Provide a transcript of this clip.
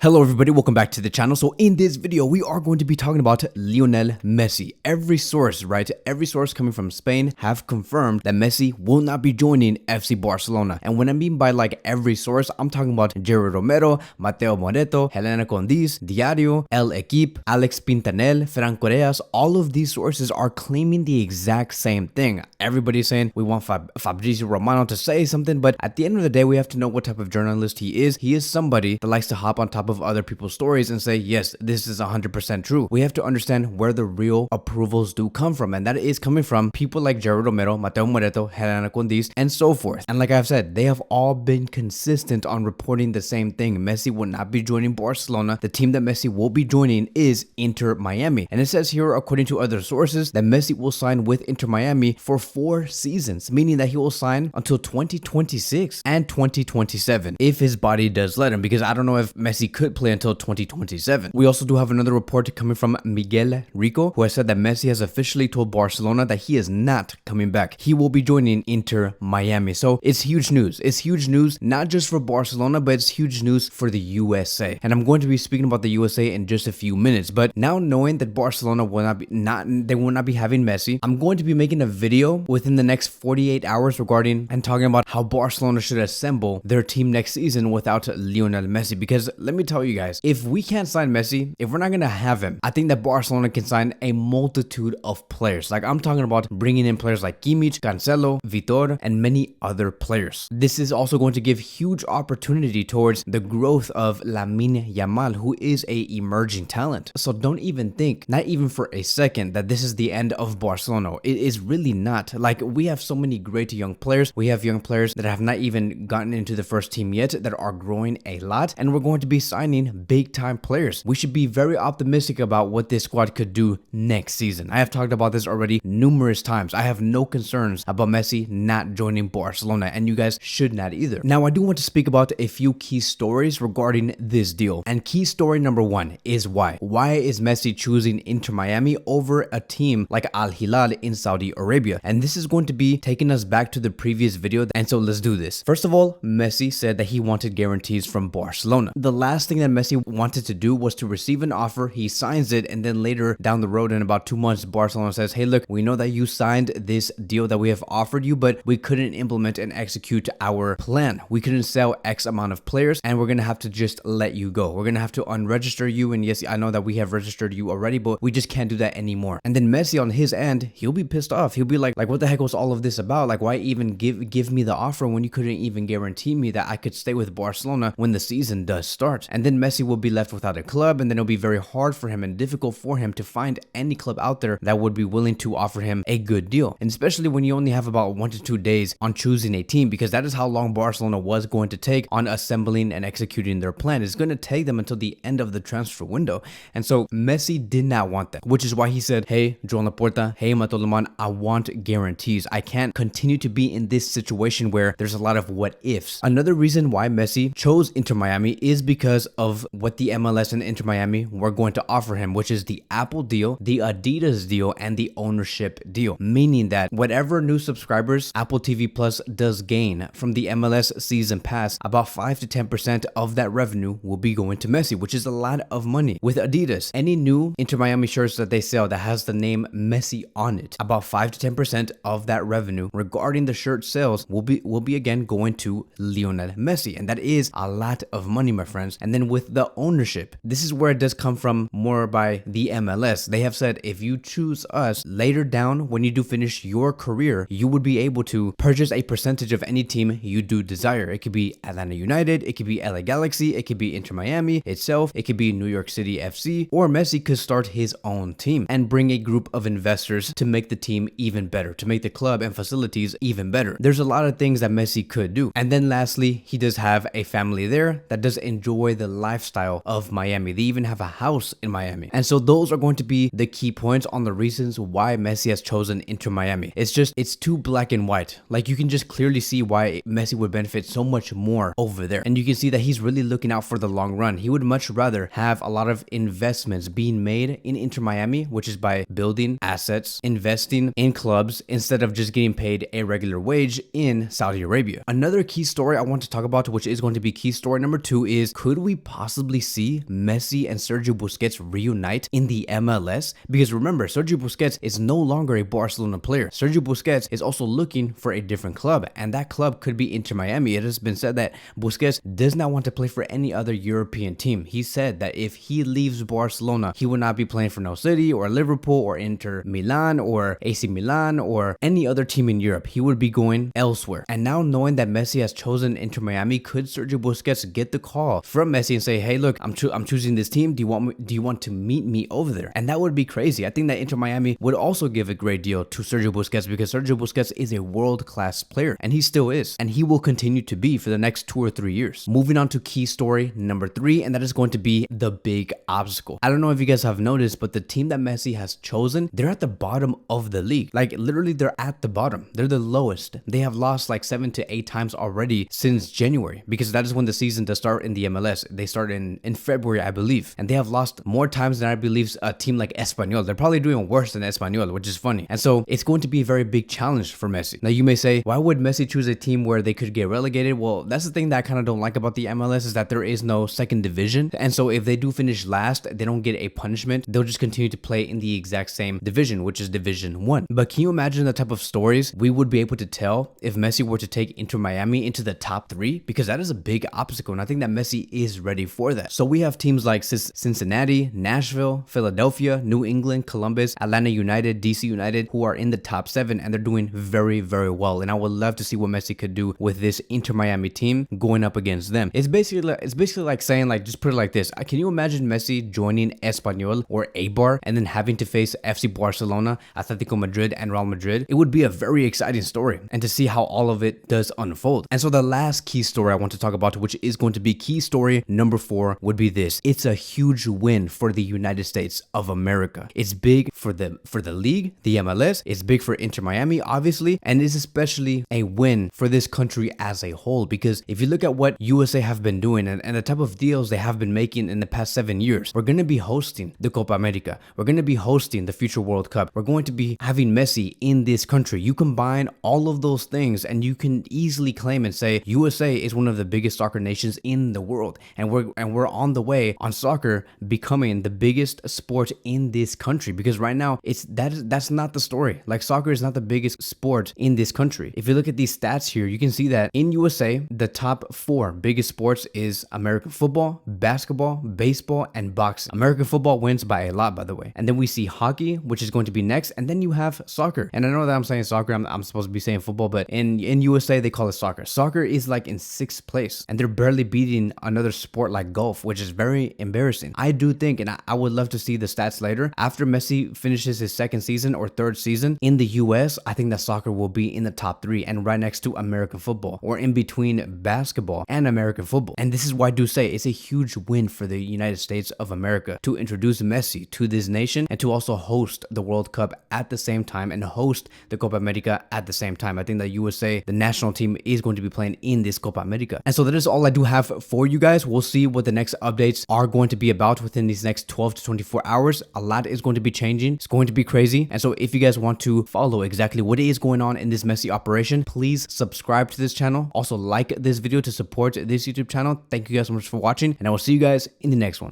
Hello everybody, welcome back to the channel. So in this video, we are going to be talking about Lionel Messi. Every source coming from Spain have confirmed that Messi will not be joining FC Barcelona. And when I mean by like every source, I'm talking about Jerry Romero, Mateo Moreto, Helena Condis, Diario, El Equipe, Alex Pintanel, Fran Correas. All of these sources are claiming the exact same thing. Everybody's saying we want Fabrizio Romano to say something, but at the end of the day, we have to know what type of journalist he is. He is somebody that likes to hop on top of other people's stories and say, yes, this is 100% true. We have to understand where the real approvals do come from, and that is coming from people like Jerry Romero, Mateo Moreto, Helena Condis, and so forth. And like I've said, they have all been consistent on reporting the same thing. Messi will not be joining Barcelona. The team that Messi will be joining is Inter Miami. And it says here, according to other sources, that Messi will sign with Inter Miami for 4 seasons, meaning that he will sign until 2026 and 2027 if his body does let him, because I don't know if Messi could play until 2027. We also do have another report coming from Miguel Rico, who has said that Messi has officially told Barcelona that he is not coming back. He will be joining Inter Miami. So it's huge news. It's huge news, not just for Barcelona, but it's huge news for the USA. And I'm going to be speaking about the USA in just a few minutes. But now knowing that Barcelona will not be having Messi, I'm going to be making a video within the next 48 hours regarding and talking about how Barcelona should assemble their team next season without Lionel Messi. Because let me tell you guys, if we can't sign Messi, if we're not going to have him, I think that Barcelona can sign a multitude of players. Like I'm talking about bringing in players like Kimmich, Cancelo, Vitor, and many other players. This is also going to give huge opportunity towards the growth of Lamine Yamal, who is a emerging talent. So don't even think, not even for a second, that this is the end of Barcelona. It is really not. Like we have so many great young players. We have young players that have not even gotten into the first team yet that are growing a lot, and we're going to be signing big time players. We should be very optimistic about what this squad could do next season. I have talked about this already numerous times. I have no concerns about Messi not joining Barcelona, and you guys should not either. Now, I do want to speak about a few key stories regarding this deal. And key story number 1 is why. Why is Messi choosing Inter Miami over a team like Al Hilal in Saudi Arabia? And this is going to be taking us back to the previous video. And so let's do this. First of all, Messi said that he wanted guarantees from Barcelona. The last thing that Messi wanted to do was to receive an offer, he signs it, and then later down the road in about 2 months, Barcelona says, hey, look, we know that you signed this deal that we have offered you, but we couldn't implement and execute our plan. We couldn't sell X amount of players, and we're going to have to just let you go. We're going to have to unregister you, and yes, I know that we have registered you already, but we just can't do that anymore. And then Messi on his end, he'll be pissed off. He'll be like what the heck was all of this about? Like, why even give me the offer when you couldn't even guarantee me that I could stay with Barcelona when the season does start? And then Messi will be left without a club, and then it'll be very hard for him and difficult for him to find any club out there that would be willing to offer him a good deal. And especially when you only have about 1 to 2 days on choosing a team, because that is how long Barcelona was going to take on assembling and executing their plan. It's going to take them until the end of the transfer window. And so Messi did not want that, which is why he said, hey, Joan Laporta, hey, Matolaman, I want guarantees. I can't continue to be in this situation where there's a lot of what ifs. Another reason why Messi chose Inter Miami is because of what the MLS and Inter Miami were going to offer him, which is the Apple deal, the Adidas deal, and the ownership deal, meaning that whatever new subscribers Apple TV Plus does gain from the MLS season pass, about 5 to 10% of that revenue will be going to Messi, which is a lot of money. With Adidas, any new Inter Miami shirts that they sell that has the name Messi on it, about 5 to 10% of that revenue regarding the shirt sales will be again going to Lionel Messi, and that is a lot of money, my friends. And then with the ownership, this is where it does come from more by the MLS. They have said if you choose us later down when you do finish your career, you would be able to purchase a percentage of any team you do desire. It could be Atlanta United, it could be LA Galaxy, it could be Inter Miami itself, it could be New York City FC, or Messi could start his own team and bring a group of investors to make the team even better, to make the club and facilities even better. There's a lot of things that Messi could do. And then lastly, he does have a family there that does enjoy the lifestyle of Miami. They even have a house in Miami. And so those are going to be the key points on the reasons why Messi has chosen Inter Miami. It's too black and white. Like you can just clearly see why Messi would benefit so much more over there. And you can see that he's really looking out for the long run. He would much rather have a lot of investments being made in Inter Miami, which is by building assets, investing in clubs, instead of just getting paid a regular wage in Saudi Arabia. Another key story I want to talk about, which is going to be key story number 2, is could we we possibly see Messi and Sergio Busquets reunite in the MLS? Because remember, Sergio Busquets is no longer a Barcelona player. Sergio Busquets is also looking for a different club, and that club could be Inter Miami. It has been said that Busquets does not want to play for any other European team. He said that if he leaves Barcelona, he would not be playing for No City or Liverpool or Inter Milan or AC Milan or any other team in Europe. He would be going elsewhere. And now knowing that Messi has chosen Inter Miami, could Sergio Busquets get the call from Messi and say, hey, look, I'm choosing this team. Do you want to meet me over there? And that would be crazy. I think that Inter Miami would also give a great deal to Sergio Busquets, because Sergio Busquets is a world-class player, and he still is, and he will continue to be for the next 2 or 3 years. Moving on to key story number 3, and that is going to be the big obstacle. I don't know if you guys have noticed, but the team that Messi has chosen, they're at the bottom of the league. Like literally, they're at the bottom. They're the lowest. They have lost like 7 to 8 times already since January, because that is when the season does start in the MLS. They start in February, I believe, and they have lost more times than I believe a team like Espanyol. They're probably doing worse than Espanyol, which is funny. And so it's going to be a very big challenge for Messi. Now you may say, why would Messi choose a team where they could get relegated? Well, that's the thing that I kind of don't like about the MLS, is that there is no second division. And so if they do finish last, they don't get a punishment. They'll just continue to play in the exact same division, which is Division 1. But can you imagine the type of stories we would be able to tell if Messi were to take Inter Miami into the top 3? Because that is a big obstacle, and I think that Messi is ready for that. So we have teams like Cincinnati, Nashville, Philadelphia, New England, Columbus, Atlanta United, DC United, who are in the top 7, and they're doing very, very well. And I would love to see what Messi could do with this Inter Miami team going up against them. It's basically like saying, like, just put it like this. Can you imagine Messi joining Espanyol or Eibar and then having to face FC Barcelona, Atletico Madrid, and Real Madrid? It would be a very exciting story, and to see how all of it does unfold. And so the last key story I want to talk about, which is going to be key story number 4, would be this. It's a huge win for the United States of America. It's big for the league, the MLS. It's big for Inter Miami, obviously, and it's especially a win for this country as a whole, because if you look at what USA have been doing and the type of deals they have been making in the past 7 years, we're going to be hosting the Copa America. We're going to be hosting the future World Cup. We're going to be having Messi in this country. You combine all of those things and you can easily claim and say USA is one of the biggest soccer nations in the world, and we're on the way on soccer becoming the biggest sport in this country, because right now that's not the story. Like, soccer is not the biggest sport in this country. If you look at these stats here, you can see that in USA, the top 4 biggest sports is American football, basketball, baseball, and boxing. American football wins by a lot, by the way. And then we see hockey, which is going to be next, and then you have soccer. And I know that I'm saying soccer, I'm supposed to be saying football, but in USA they call it soccer. Soccer is like in 6th place, and they're barely beating another sport like golf, which is very embarrassing. I do think, and I would love to see the stats later, after Messi finishes his 2nd season or 3rd season in the US, I think that soccer will be in the top 3 and right next to American football, or in between basketball and American football. And this is why I do say it's a huge win for the United States of America to introduce Messi to this nation and to also host the World Cup at the same time and host the Copa America at the same time. I think that USA, the national team, is going to be playing in this Copa America. And so that is all I do have for you guys. We'll see what the next updates are going to be about within these next 12 to 24 hours. A lot is going to be changing. It's going to be crazy. And so if you guys want to follow exactly what is going on in this Messi operation, please subscribe to this channel. Also like this video to support this YouTube channel. Thank you guys so much for watching, and I will see you guys in the next one.